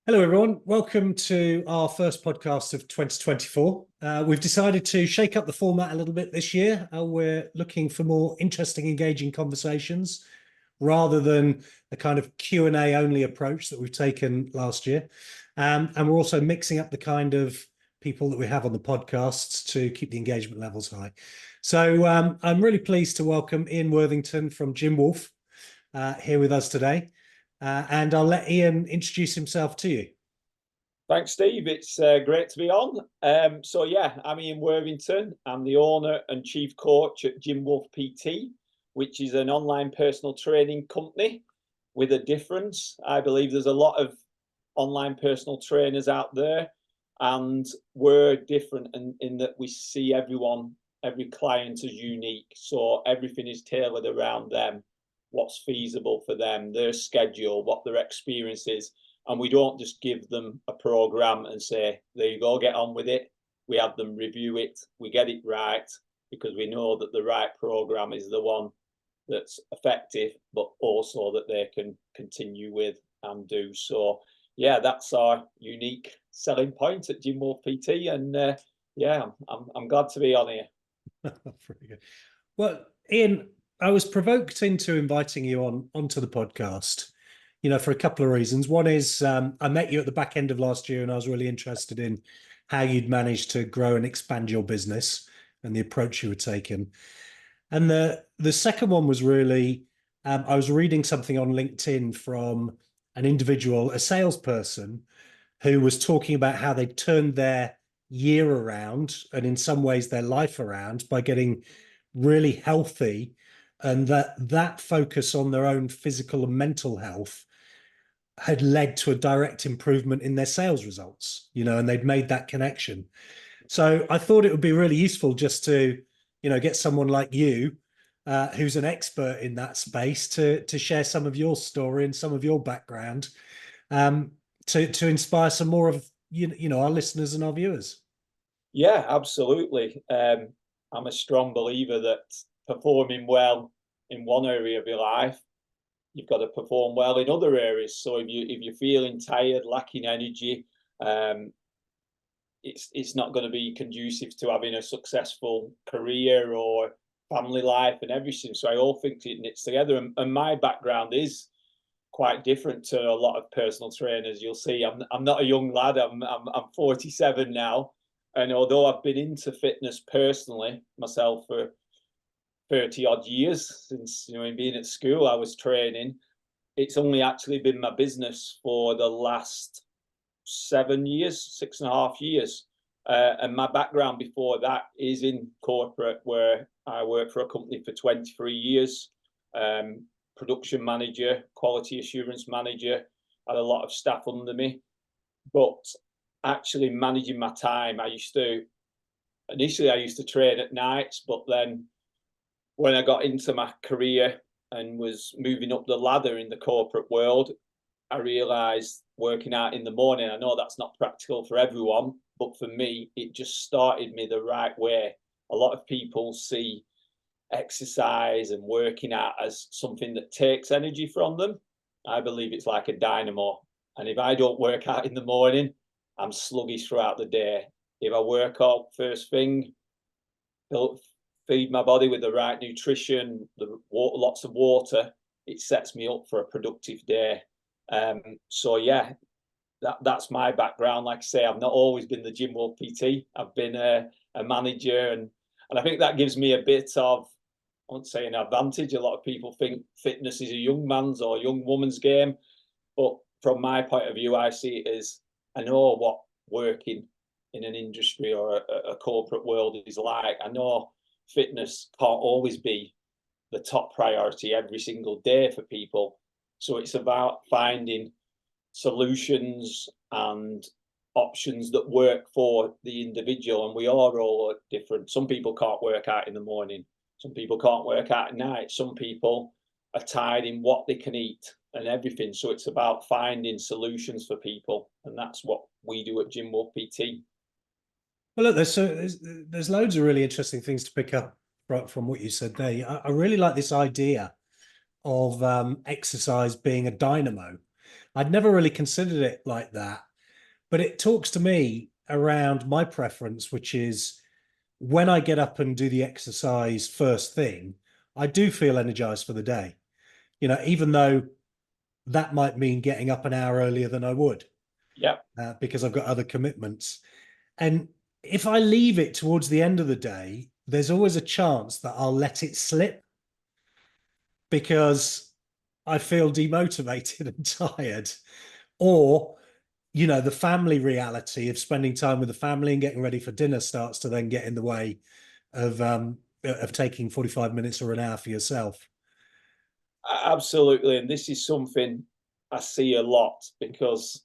Hello, everyone. Welcome to our first podcast of 2024. We've decided to shake up the format a little bit this year. We're looking for more interesting, engaging conversations rather than the kind of Q&A only approach that we've taken last year. And we're also mixing up the kind of people that we have on the podcasts to keep the engagement levels high. So I'm really pleased to welcome Ian Worthington from GymWolf here with us today. And I'll let Ian introduce himself to you. Thanks, Steve. It's great to be on. I'm Ian Worthington. I'm the owner and chief coach at GymWolfPT, which is an online personal training company with a difference. I believe there's a lot of online personal trainers out there, and we're different in that we see every client as unique. So everything is tailored around them, what's feasible for them, their schedule, what their experience is. And we don't just give them a program and say, there you go, get on with it. We have them review it. We get it right because we know that the right program is the one that's effective, but also that they can continue with and do. So, yeah, that's our unique selling point at GymWolfPT. And I'm glad to be on here. Very good. Well, Ian, I was provoked into inviting you onto the podcast, for a couple of reasons. One is I met you at the back end of last year, and I was really interested in how you'd managed to grow and expand your business and the approach you were taking. And the second one was really, I was reading something on LinkedIn from an individual, a salesperson, who was talking about how they turned their year around and in some ways their life around by getting really healthy, and that focus on their own physical and mental health had led to a direct improvement in their sales results, and they'd made that connection. So I thought it would be really useful just to, get someone like you, who's an expert in that space, to share some of your story and some of your background, to inspire some more of our listeners and our viewers. Yeah, absolutely. I'm a strong believer that performing well in one area of your life, you've got to perform well in other areas. So if you're feeling tired, lacking energy, it's not going to be conducive to having a successful career or family life and everything. So I all think it knits together. And my background is quite different to a lot of personal trainers. You'll see I'm not a young lad. I'm 47 now. And although I've been into fitness personally myself for 30 odd years, since being at school I was training, it's only actually been my business for the last 7 years, 6.5 years. And my background before that is in corporate, where I worked for a company for 23 years, production manager, quality assurance manager, had a lot of staff under me. But actually managing my time, initially I used to train at nights, but then when I got into my career and was moving up the ladder in the corporate world, I realized working out in the morning, I know that's not practical for everyone, but for me, it just started me the right way. A lot of people see exercise and working out as something that takes energy from them. I believe it's like a dynamo. And if I don't work out in the morning, I'm sluggish throughout the day. If I work out first thing, feed my body with the right nutrition, lots of water, it sets me up for a productive day. That's my background. Like I say, I've not always been the GymWolfPT. I've been a manager, and I think that gives me a bit of, I won't say an advantage. A lot of people think fitness is a young man's or young woman's game, but from my point of view, I see it as, I know what working in an industry or a corporate world is like. I know fitness can't always be the top priority every single day for people. So it's about finding solutions and options that work for the individual. And we are all different. Some people can't work out in the morning. Some people can't work out at night. Some people are tied in what they can eat and everything. So it's about finding solutions for people. And that's what we do at GymWolfPT. Well, look, there's loads of really interesting things to pick up from what you said there. I really like this idea of exercise being a dynamo. I'd never really considered it like that, but it talks to me around my preference, which is when I get up and do the exercise first thing, I do feel energized for the day. Even though that might mean getting up an hour earlier than I would, Yeah, because I've got other commitments. And if I leave it towards the end of the day, there's always a chance that I'll let it slip because I feel demotivated and tired. Or, the family reality of spending time with the family and getting ready for dinner starts to then get in the way of taking 45 minutes or an hour for yourself. absolutely. And this is something I see a lot because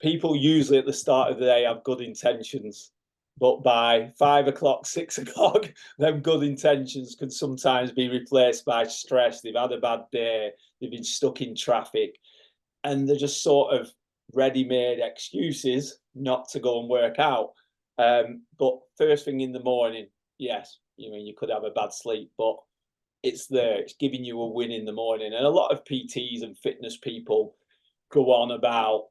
people usually at the start of the day have good intentions, but by 5 o'clock, 6 o'clock, them good intentions can sometimes be replaced by stress. They've had a bad day, they've been stuck in traffic, and they're just sort of ready-made excuses not to go and work out. But first thing in the morning, yes, you could have a bad sleep, but it's there. It's giving you a win in the morning. And a lot of PTs and fitness people go on about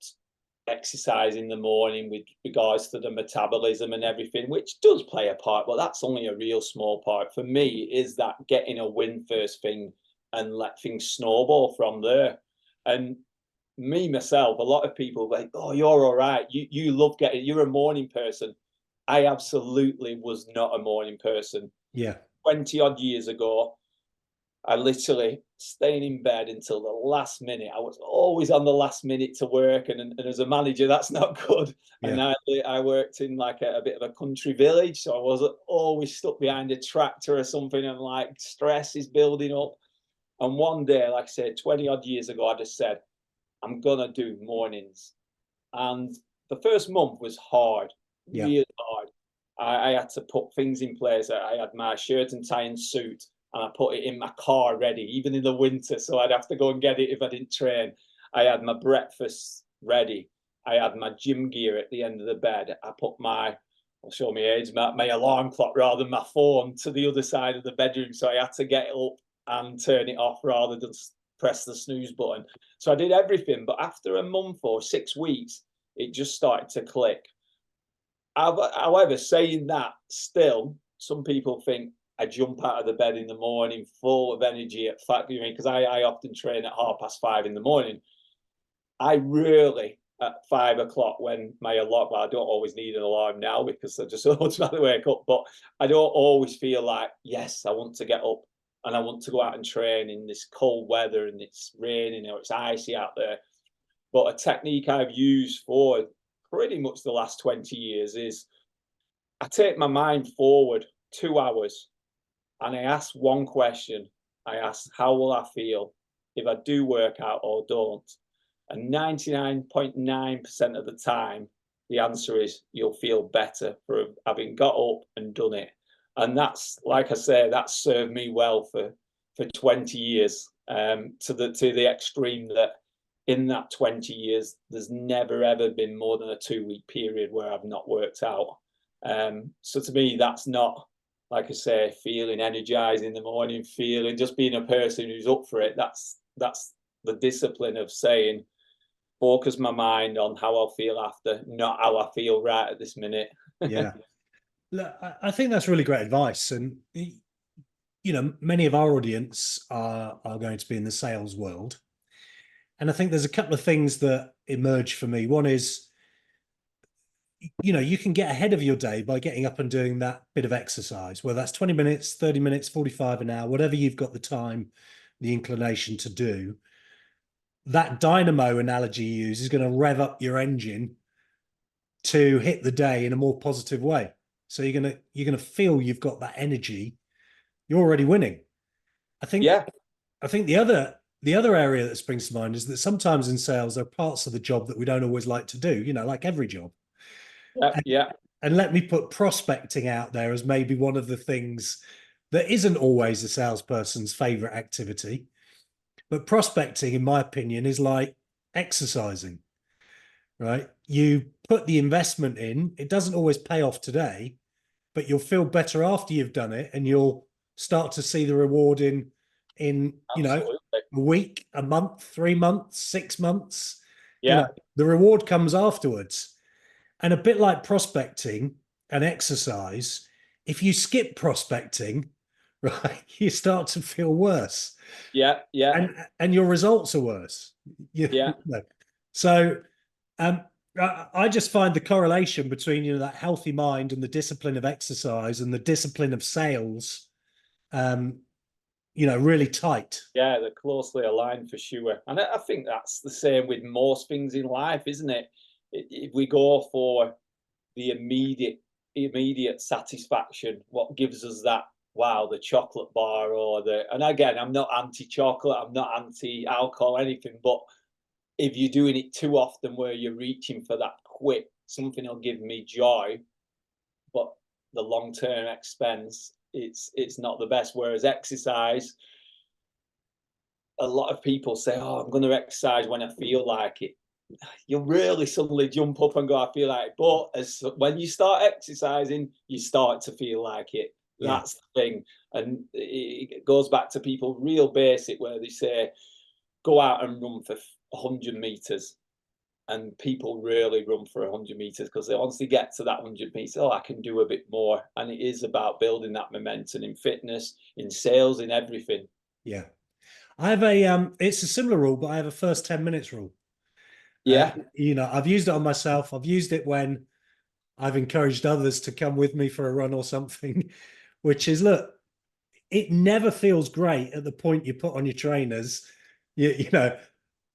exercise in the morning with regards to the metabolism and everything, which does play a part, but that's only a real small part. For me, is that getting a win first thing and let things snowball from there. And me myself, a lot of people like, oh, you're all right. You love getting. You're a morning person. I absolutely was not a morning person. Yeah. 20 odd years ago, I literally staying in bed until the last minute. I was always on the last minute to work, and as a manager, that's not good. And Yeah. I worked in like a bit of a country village, so I was always stuck behind a tractor or something, and like stress is building up. And one day, like I said, 20 odd years ago, I just said, I'm gonna do mornings. And the first month was hard, Yeah. really hard. I had to put things in place. I had my shirt and tie and suit, and I put it in my car ready, even in the winter. So I'd have to go and get it if I didn't train. I had my breakfast ready. I had my gym gear at the end of the bed. I put I'll show my age, my alarm clock rather than my phone to the other side of the bedroom. So I had to get up and turn it off rather than press the snooze button. So I did everything. But after a month or 6 weeks, it just started to click. However, saying that, still, some people think I jump out of the bed in the morning full of energy at because I often train at 5:30 in the morning. I really at 5 o'clock when my alarm, well, I don't always need an alarm now because I just automatically wake up, but I don't always feel like, yes, I want to get up and I want to go out and train in this cold weather and it's raining or it's icy out there. But a technique I've used for pretty much the last 20 years is I take my mind forward 2 hours and I ask one question. I ask, how will I feel if I do work out or don't? And 99.9% of the time, the answer is you'll feel better for having got up and done it. And that's, like I say, that's served me well for 20 years, to the extreme that in that 20 years, there's never ever been more than a 2 week period where I've not worked out. So to me, that's not, like I say, feeling energized in the morning, feeling just being a person who's up for it. That's the discipline of saying, focus my mind on how I'll feel after, not how I feel right at this minute. Yeah. Look, I think that's really great advice. And, many of our audience are going to be in the sales world. And I think there's a couple of things that emerge for me. One is, you can get ahead of your day by getting up and doing that bit of exercise, whether that's 20 minutes, 30 minutes, 45 an hour, whatever you've got the time, the inclination to do. That dynamo analogy you use is going to rev up your engine to hit the day in a more positive way. So you're gonna feel you've got that energy. You're already winning. I think Yeah, I think the other area that springs to mind is that sometimes in sales there are parts of the job that we don't always like to do, like every job. yeah, yeah. And let me put prospecting out there as maybe one of the things that isn't always a salesperson's favorite activity. But prospecting, in my opinion, is like exercising, right? You put the investment in, it doesn't always pay off today, but you'll feel better after you've done it and you'll start to see the reward in Absolutely. a week, a month, 3 months, 6 months. Yeah. The reward comes afterwards. And a bit like prospecting and exercise, if you skip prospecting, right, you start to feel worse. Yeah. Yeah. And your results are worse. Yeah. So I just find the correlation between that healthy mind and the discipline of exercise and the discipline of sales, really tight. Yeah, they're closely aligned for sure. And I think that's the same with most things in life, isn't it? If we go for the immediate satisfaction, what gives us that, wow, the chocolate bar or and again, I'm not anti-chocolate, I'm not anti-alcohol, anything, but if you're doing it too often where you're reaching for that quick, something will give me joy, but the long-term expense, it's not the best. Whereas exercise, a lot of people say, oh, I'm going to exercise when I feel like it. You'll really suddenly jump up and go, I feel like it. But when you start exercising, you start to feel like it. Yeah. That's the thing. And it goes back to people real basic where they say, go out and run for 100 meters. And people really run for 100 meters because once they get to that 100 meters, oh, I can do a bit more. And it is about building that momentum in fitness, in sales, in everything. Yeah. I have it's a similar rule, but I have a first 10 minutes rule. Yeah. I've used it on myself. I've used it when I've encouraged others to come with me for a run or something, which is, look, it never feels great at the point you put on your trainers,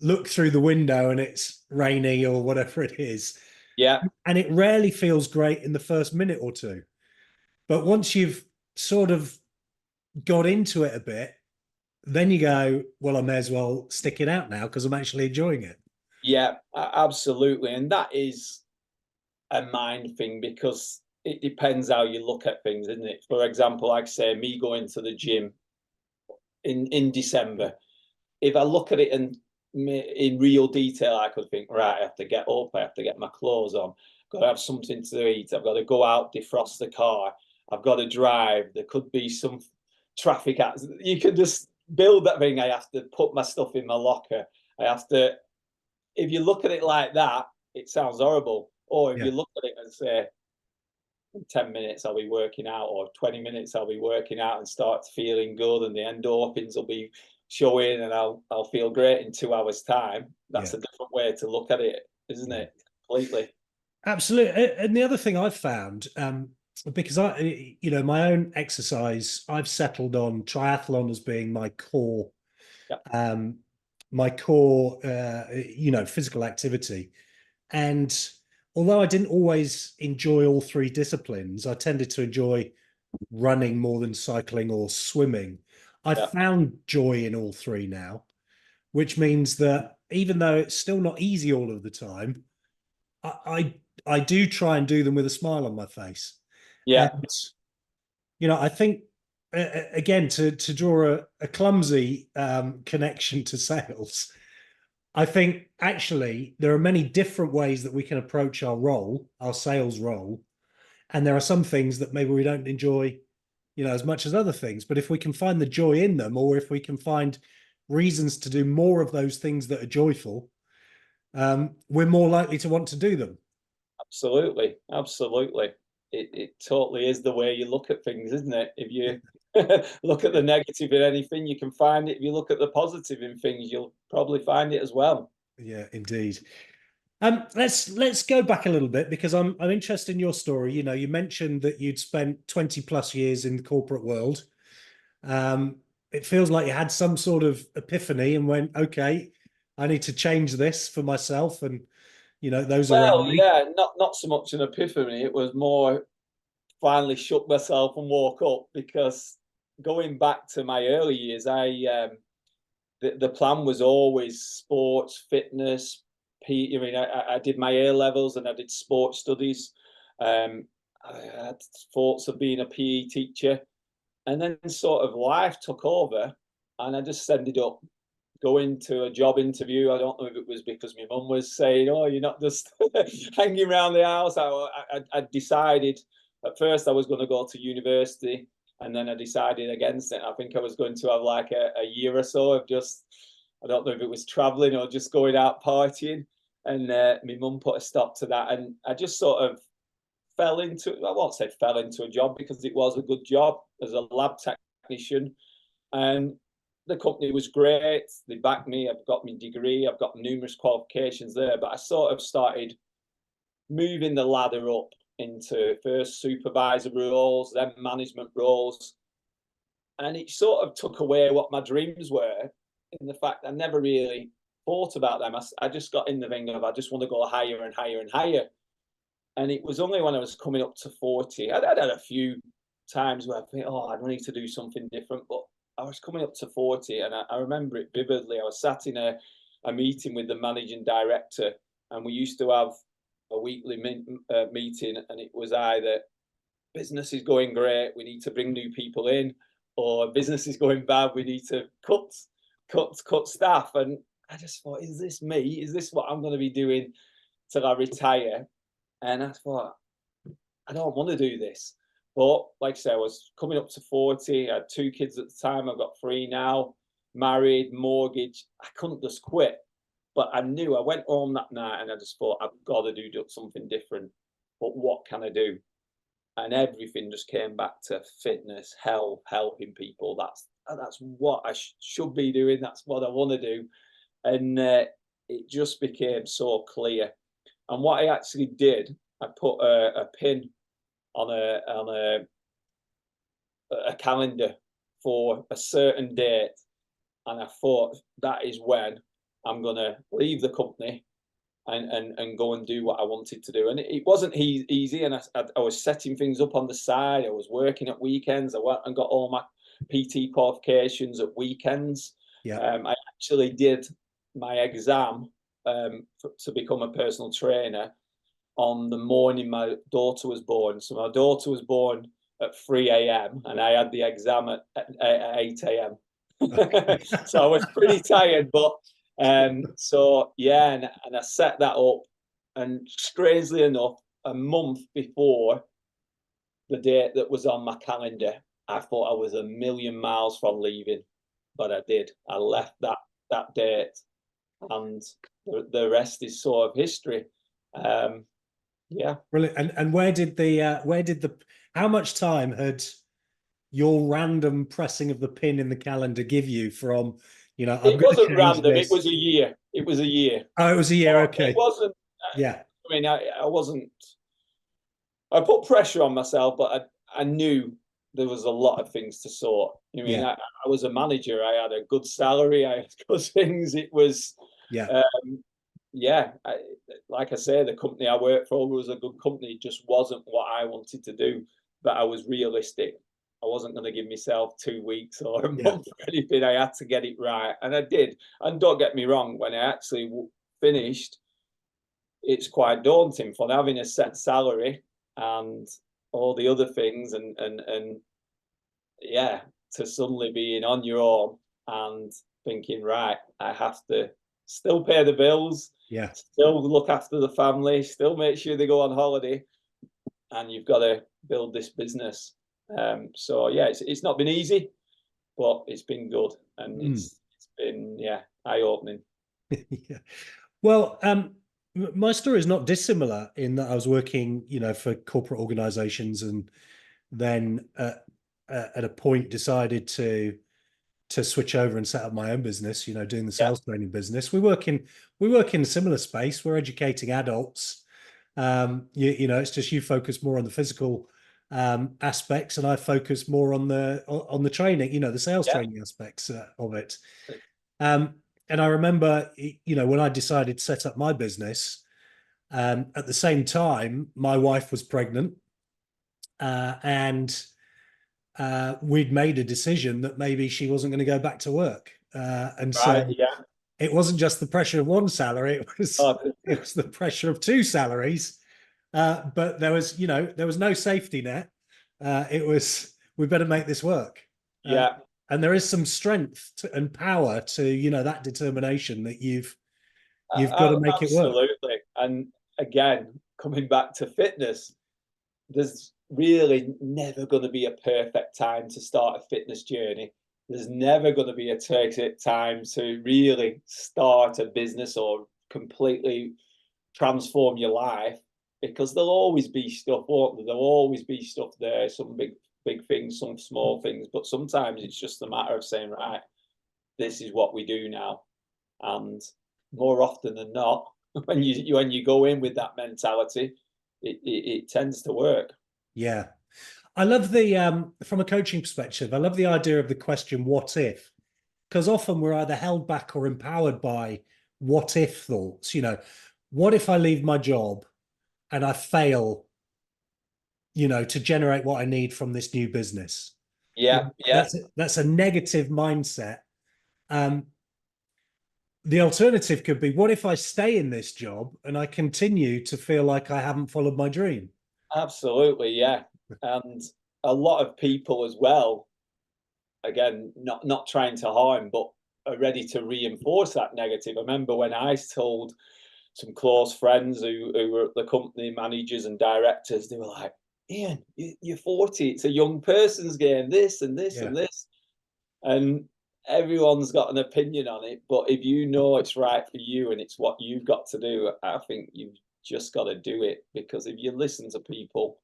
look through the window and it's rainy or whatever it is. Yeah. And it rarely feels great in the first minute or two. But once you've sort of got into it a bit, then you go, well, I may as well stick it out now because I'm actually enjoying it. Yeah, absolutely. And that is a mind thing because it depends how you look at things, isn't it? For example, like I say, me going to the gym in December, if I look at it in real detail, I could think, right, I have to get up, I have to get my clothes on, I've got to have something to eat, I've got to go out, defrost the car, I've got to drive, there could be some traffic accident. You can just build that thing. I have to put my stuff in my locker. I have to, if you look at it like that, it sounds horrible. Or if you look at it and say, in 10 minutes I'll be working out, or 20 minutes I'll be working out and start feeling good, and the endorphins will be showing, and I'll feel great in 2 hours' time. That's a different way to look at it, isn't it? Completely. Absolutely. And the other thing I've found, because my own exercise, I've settled on triathlon as being my core, physical activity. And although I didn't always enjoy all three disciplines, I tended to enjoy running more than cycling or swimming. I've found joy in all three now, which means that even though it's still not easy all of the time, I do try and do them with a smile on my face. Yeah. And, I think, again, to draw a clumsy connection to sales, I think actually there are many different ways that we can approach our sales role. And there are some things that maybe we don't enjoy, as much as other things. But if we can find the joy in them, or if we can find reasons to do more of those things that are joyful, we're more likely to want to do them. Absolutely. Absolutely. It totally is the way you look at things, isn't it? If you look at the negative in anything, you can find it. If you look at the positive in things, you'll probably find it as well. Yeah, indeed. Let's go back a little bit because I'm interested in your story. You mentioned that you'd spent 20 plus years in the corporate world. It feels like you had some sort of epiphany and went, okay, I need to change this for myself and those around me. Yeah, not so much an epiphany. It was more finally shook myself and woke up, because going back to my early years, the plan was always sports, fitness. I did my A levels and I did sports studies. I had thoughts of being a PE teacher, and then sort of life took over, and I just ended up going to a job interview. I don't know if it was because my mum was saying, "Oh, you're not just hanging around the house." I decided at first I was going to go to university. And then I decided against it. I think I was going to have like a year or so of just, I don't know if it was traveling or just going out partying. And my mum put a stop to that. And I just sort of fell into, I won't say fell into a job because it was a good job as a lab technician. And the company was great. They backed me. I've got my degree. I've got numerous qualifications there. But I sort of started moving the ladder up into first supervisor roles, then management roles. And it sort of took away what my dreams were, in the fact I never really thought about them. I just got in the thing of I just want to go higher and higher and higher. And it was only when I was coming up to 40, I'd had a few times where I think, oh, I need to do something different. But I was coming up to 40 and I remember it vividly. I was sat in a meeting with the managing director, and we used to have a weekly meeting, and it was either business is going great, we need to bring new people in, or business is going bad, we need to cut staff. And I just thought, is this me? Is this what I'm going to be doing till I retire? And I thought, I don't want to do this. But like I said, I was coming up to 40. I had 2 kids at the time. I've got 3 now, married, mortgage. I couldn't just quit. But I knew, I went home that night and I just thought, I've got to do something different. But what can I do? And everything just came back to fitness, health, helping people. That's what I should be doing. That's what I want to do. And it just became so clear. And what I actually did, I put a pin on a calendar for a certain date, and I thought that is when I'm going to leave the company and go and do what I wanted to do. And it wasn't easy, and I was setting things up on the side. I was working at weekends. I went and got all my PT qualifications at weekends. Yeah. I actually did my exam to become a personal trainer on the morning my daughter was born. So my daughter was born at 3 a.m. and I had the exam at 8 a.m. So I was pretty tired, but so yeah, and I set that up, and strangely enough, a month before the date that was on my calendar, I thought I was a million miles from leaving, but I did. I left that date, and the rest is sort of history. Yeah. Brilliant. And where did the how much time had your random pressing of the pin in the calendar give you from, It wasn't random. It was a year. It was a year. Oh, it was a year. Okay. It wasn't. Yeah. I mean, I wasn't. I put pressure on myself, but I knew there was a lot of things to sort. I mean, Yeah. I was a manager. I had a good salary. I had good things. It was. Yeah. Yeah. Like I say, the company I worked for was a good company. It just wasn't what I wanted to do. But I was realistic. I wasn't going to give myself 2 weeks or a month or anything. I had to get it right, and I did. And don't get me wrong, when I actually finished, it's quite daunting for having a set salary and all the other things, and yeah, to suddenly being on your own and thinking, right, I have to still pay the bills, still look after the family, still make sure they go on holiday, and you've got to build this business. So yeah, it's not been easy, but it's been good, and it's been eye-opening. Yeah. Well, my story is not dissimilar in that I was working, for corporate organizations, and then at a point decided to switch over and set up my own business, doing the sales training business. We work in a similar space. We're educating adults. It's just you focus more on the physical aspects, and I focus more on the training, the sales training aspects of it. And I remember, when I decided to set up my business, at the same time, my wife was pregnant, and we'd made a decision that maybe she wasn't going to go back to work. And so it wasn't just the pressure of one salary, it was the pressure of 2 salaries. But there was no safety net. It was, we better make this work. And there is some strength and power to, that determination that you've got to make it work. Absolutely. And again, coming back to fitness, there's really never going to be a perfect time to start a fitness journey. There's never going to be a perfect time to really start a business or completely transform your life, because there'll always be stuff, won't there? There'll always be stuff there, some big things, some small things, but sometimes it's just a matter of saying, right, this is what we do now. And more often than not, when you go in with that mentality, it tends to work. Yeah. I love the from a coaching perspective, I love the idea of the question, what if? Because often we're either held back or empowered by what if thoughts. What if I leave my job and I fail, to generate what I need from this new business? Yeah, yeah, That's a negative mindset. Um, the alternative could be, what if I stay in this job and I continue to feel like I haven't followed my dream? absolutely, yeah. And a lot of people as well, again, not trying to harm, but are ready to reinforce that negative. I remember when I told some close friends who were the company managers and directors, they were like, Ian, you're 40, it's a young person's game, this and this Yeah. and this. And everyone's got an opinion on it. But if you know it's right for you and it's what you've got to do, I think you've just got to do it. Because if you listen to people,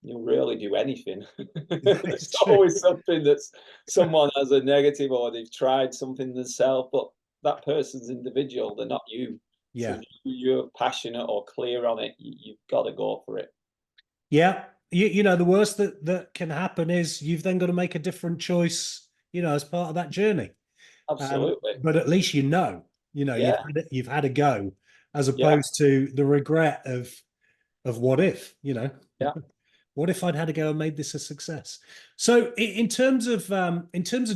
you'll really do anything. That There's is true. always something that's someone has a negative, or they've tried something themselves, but that person's individual, they're not you. So Yeah. if you're passionate or clear on it, you've got to go for it. Yeah. The worst that can happen is you've then got to make a different choice, as part of that journey. Absolutely. But at least Yeah. you've had a go, as Yeah. opposed to the regret of what if, Yeah. what if I'd had a go and made this a success? So in terms of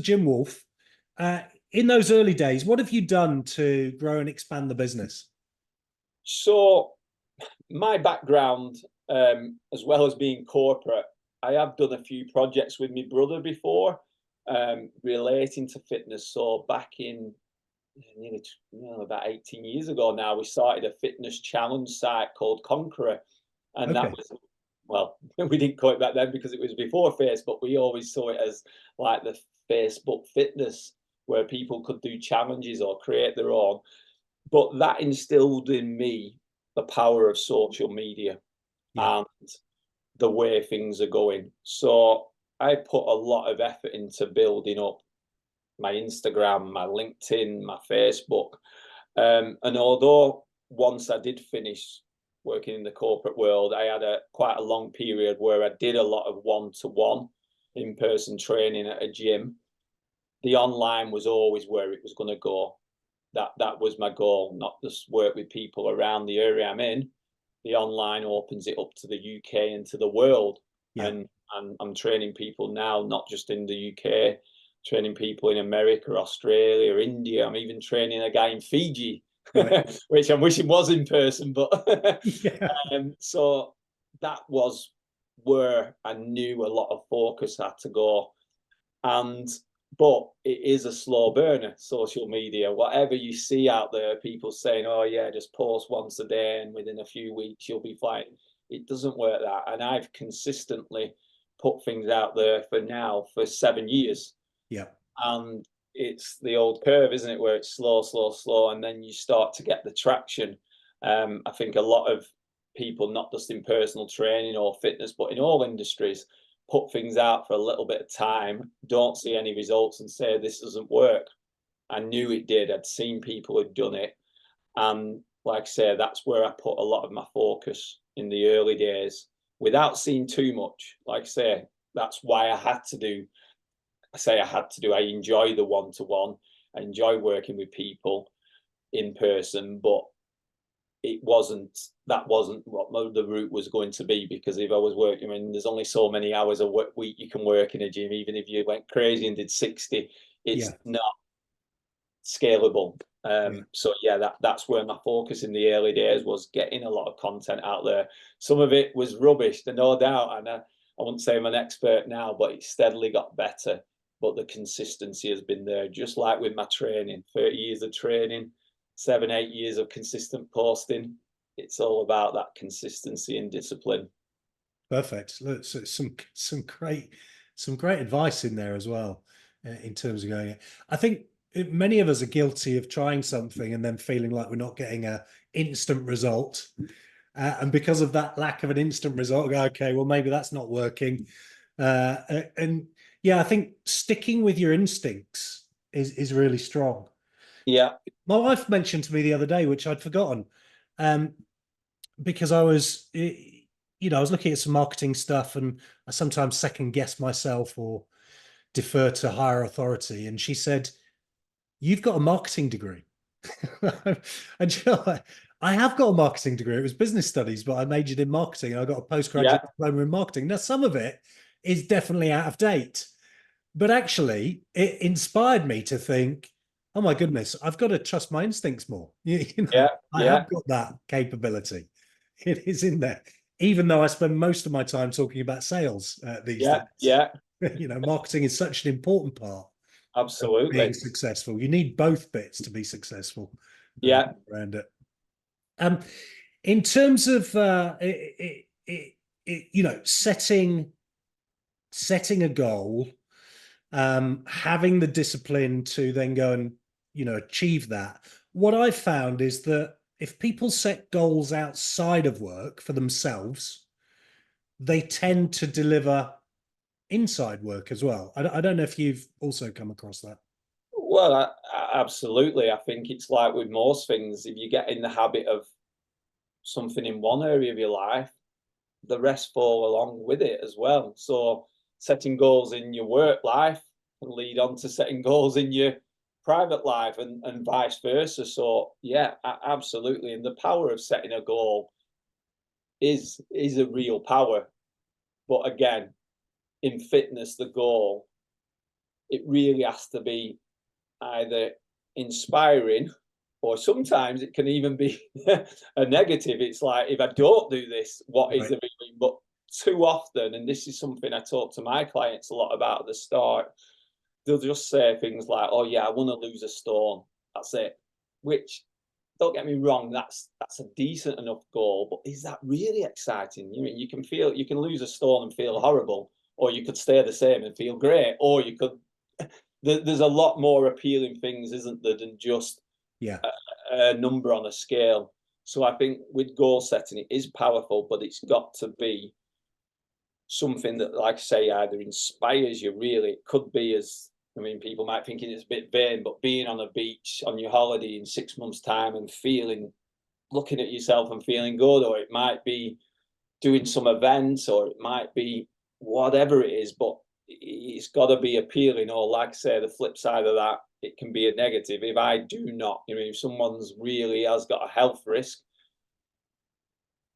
Gym Wolf, in those early days, what have you done to grow and expand the business? So my background, as well as being corporate, I have done a few projects with my brother before, relating to fitness. So back in nearly about 18 years ago now, we started a fitness challenge site called Conqueror, and that Okay. was, well, we didn't call it back then because it was before Facebook. We always saw it as like the Facebook fitness, where people could do challenges or create their own. But that instilled in me the power of social media Yeah. and the way things are going. So I put a lot of effort into building up my Instagram, my LinkedIn, my Facebook. And although once I did finish working in the corporate world, I had quite a long period where I did a lot of one-to-one in-person training at a gym. The online was always where it was going to go. That was my goal, not just work with people around the area I'm in. The online opens it up to the UK and to the world. Yeah. And I'm training people now, not just in the UK, training people in America, Australia, India. I'm even training a guy in Fiji, Right. which I'm wishing was in person. But Yeah. so that was where I knew a lot of focus had to go. And but it is a slow burner, social media. Whatever you see out there, people saying, oh yeah, just post once a day and within a few weeks you'll be fine. It doesn't work that. And I've consistently put things out there for 7 years. Yeah. And it's the old curve, isn't it, where it's slow, slow, slow, and then you start to get the traction. I think a lot of people, not just in personal training or fitness, but in all industries, put things out for a little bit of time, don't see any results, and say this doesn't work. I knew it did. I'd seen people who'd done it, and like I say, that's where I put a lot of my focus in the early days, without seeing too much. Like I say, that's why I had to do. I enjoy the one-to-one. I enjoy working with people in person, but that wasn't what the route was going to be, because if I was working, I mean, there's only so many hours a week you can work in a gym. Even if you went crazy and did 60, it's Yeah. not scalable. Yeah. So yeah, that's where my focus in the early days was, getting a lot of content out there. Some of it was rubbish, there's no doubt, and I wouldn't say I'm an expert now, but it steadily got better. But the consistency has been there, just like with my training. 30 years of training, 7, 8 years of consistent posting. It's all about that consistency and discipline. Perfect. Look, so some great advice in there as well, in terms of going. I think many of us are guilty of trying something and then feeling like we're not getting a instant result, and because of that lack of an instant result, go, okay, well maybe that's not working, and yeah, I think sticking with your instincts is really strong. Yeah, My wife mentioned to me the other day, which I'd forgotten, um, because I was looking at some marketing stuff, and I sometimes second guess myself or defer to higher authority. And she said, "You've got a marketing degree." And I have got a marketing degree. It was business studies, but I majored in marketing. And I got a yeah, postgraduate diploma in marketing. Now, some of it is definitely out of date, but actually, it inspired me to think, "Oh my goodness, I've got to trust my instincts more." yeah, I yeah, have got that capability. It is in there, even though I spend most of my time talking about sales these yeah, days. yeah, Marketing is such an important part of being absolutely. successful. You need both bits to be successful Yeah, around it. Um, in terms of setting a goal, having the discipline to then go and achieve that. What I've found is that if people set goals outside of work for themselves, they tend to deliver inside work as well. I don't know if you've also come across that. well, absolutely. I think it's like with most things, if you get in the habit of something in one area of your life, the rest fall along with it as well. So setting goals in your work life can lead on to setting goals in your private life and vice versa. So yeah, absolutely. And the power of setting a goal is a real power. But again, in fitness, the goal, it really has to be either inspiring or sometimes it can even be a negative. It's like, if I don't do this, what is Right. the meaning? But too often, and this is something I talk to my clients a lot about at the start, they'll just say things like, "Oh yeah, I want to lose a stone. That's it." Which, don't get me wrong, that's a decent enough goal, but is that really exciting? You mean you can lose a stone and feel horrible, or you could stay the same and feel great, or you could. There's a lot more appealing things, isn't there, than just Yeah. a number on a scale. So I think with goal setting, it is powerful, but it's got to be something that, like I say, either inspires you really. It could be as, I mean, people might think it's a bit vain, but being on a beach on your holiday in 6 months' time and looking at yourself and feeling good, or it might be doing some events, or it might be whatever it is, but it's got to be appealing. Or, like I say, the flip side of that, it can be a negative. If I do not, if someone's really has got a health risk,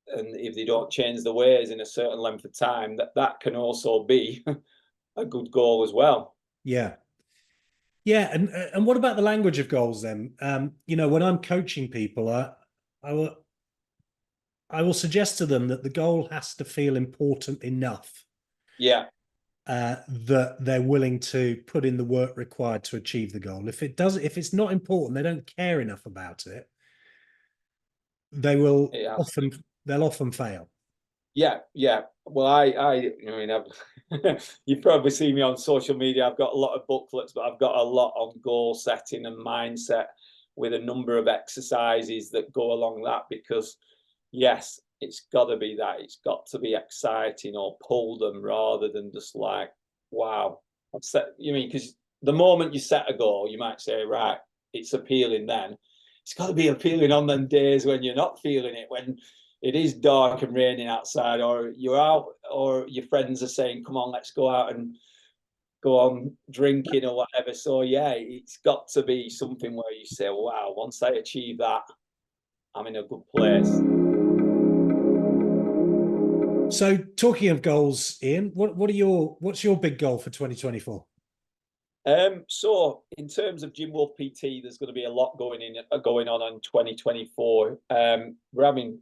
and if they don't change the ways in a certain length of time, that can also be a good goal as well. Yeah. Yeah. And what about the language of goals then? When I'm coaching people, I will I will suggest to them that the goal has to feel important enough Yeah, that they're willing to put in the work required to achieve the goal. If it's not important, they don't care enough about it, yeah, they'll often fail. yeah, yeah. Well, I mean, you've probably seen me on social media. I've got a lot of booklets, but I've got a lot on goal setting and mindset with a number of exercises that go along that. Because yes, it's got to be that. It's got to be exciting or pull them, rather than just like, wow. You mean, because the moment you set a goal, you might say, right, it's appealing then. It's got to be appealing on them days when you're not feeling it, when it is dark and raining outside, or you're out, or your friends are saying, come on, let's go out and go on drinking or whatever. So yeah, it's got to be something where you say, wow, once I achieve that, I'm in a good place. So, talking of goals, Ian, what's your big goal for 2024? So in terms of GymWolfPT, there's going to be a lot going on in 2024. We're having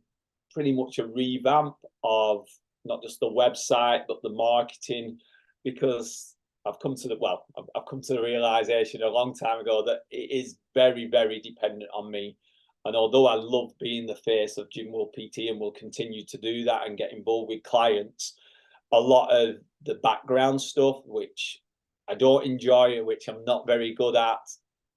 pretty much a revamp of not just the website but the marketing, because I've come to the realization a long time ago that it is very, very dependent on me. And although I love being the face of GymWolfPT and will continue to do that and get involved with clients, a lot of the background stuff, which I don't enjoy, which I'm not very good at,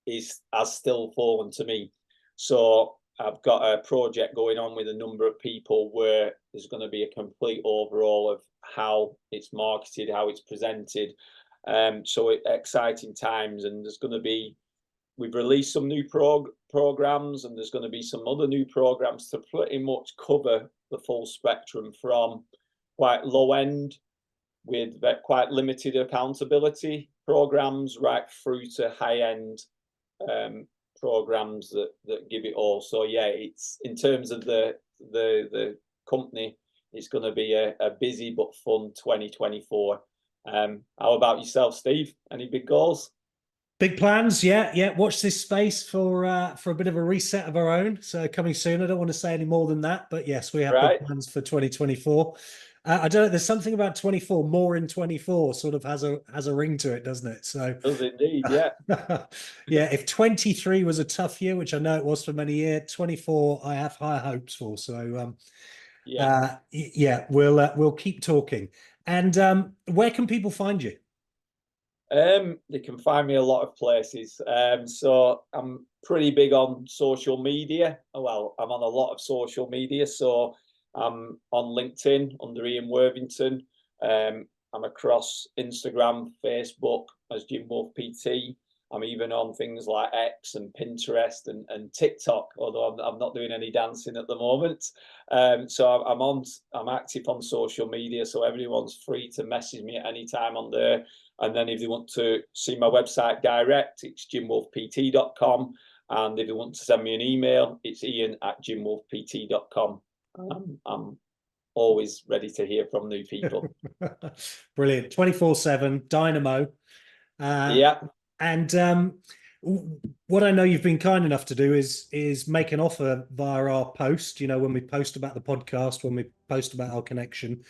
has still fallen to me. So I've got a project going on with a number of people where there's going to be a complete overhaul of how it's marketed, how it's presented. So exciting times, and there's going to be, we've released some new programs, and there's going to be some other new programs to pretty much cover the full spectrum, from quite low end with quite limited accountability programs right through to high end programs that give it all. So yeah, it's, in terms of the company, it's going to be a busy but fun 2024. How about yourself, Steve? Any big goals? Big plans, yeah. Watch this space for a bit of a reset of our own. So coming soon. I don't want to say any more than that, but yes, we have big plans for 2024. I don't know. There's something about 24, more in 24, sort of has a ring to it, doesn't it? So it does indeed, yeah. Yeah. If 23 was a tough year, which I know it was for many years, 24 I have higher hopes for. So yeah, we'll keep talking. And where can people find you? They can find me a lot of places. So I'm pretty big on social media. Well, I'm on a lot of social media. So I'm on LinkedIn under Ian Worthington. I'm across Instagram, Facebook as GymWolfPT. I'm even on things like X and Pinterest and TikTok, although I'm not doing any dancing at the moment. So I'm active on social media. So everyone's free to message me at any time on there. And then if they want to see my website direct, it's gymwolfpt.com. And if they want to send me an email, it's ian@gymwolfpt.com. I'm always ready to hear from new people. Brilliant. 24/7, dynamo. Yeah. And what I know you've been kind enough to do is make an offer via our post, when we post about the podcast, when we post about our connection,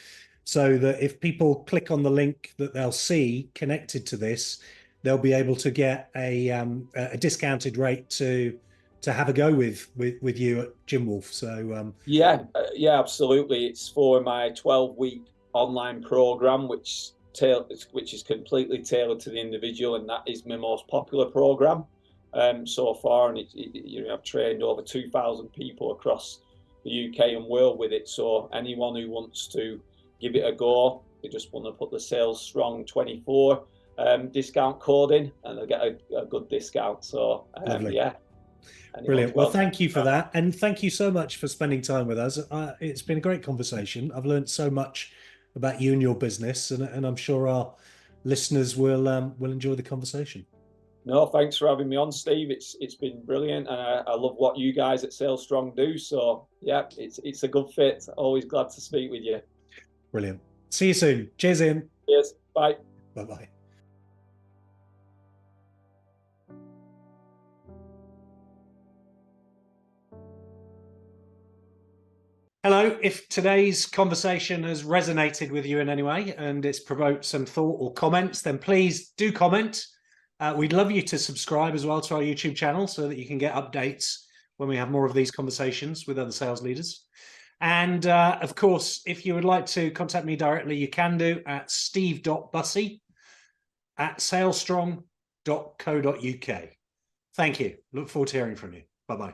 so that if people click on the link that they'll see connected to this, they'll be able to get a discounted rate to have a go with you at GymWolf. So yeah, absolutely. It's for my 12-week online program, which is completely tailored to the individual, and that is my most popular program so far. And I've trained over 2,000 people across the UK and world with it. So anyone who wants to give it a go, they just want to put the Salestrong 24 discount code in, and they'll get a good discount. So yeah. Brilliant. Well, thank you for that. And thank you so much for spending time with us. It's been a great conversation. I've learned so much about you and your business, and I'm sure our listeners will enjoy the conversation. No, thanks for having me on, Steve. It's been brilliant, and I love what you guys at Salestrong do. So yeah, it's a good fit. Always glad to speak with you. Brilliant. See you soon. Cheers, Ian. Cheers. Bye. Bye-bye. Hello. If today's conversation has resonated with you in any way and it's provoked some thought or comments, then please do comment. We'd love you to subscribe as well to our YouTube channel so that you can get updates when we have more of these conversations with other sales leaders. And of course, if you would like to contact me directly, you can do at steve.bussey@salestrong.co.uk. Thank you. Look forward to hearing from you. Bye-bye.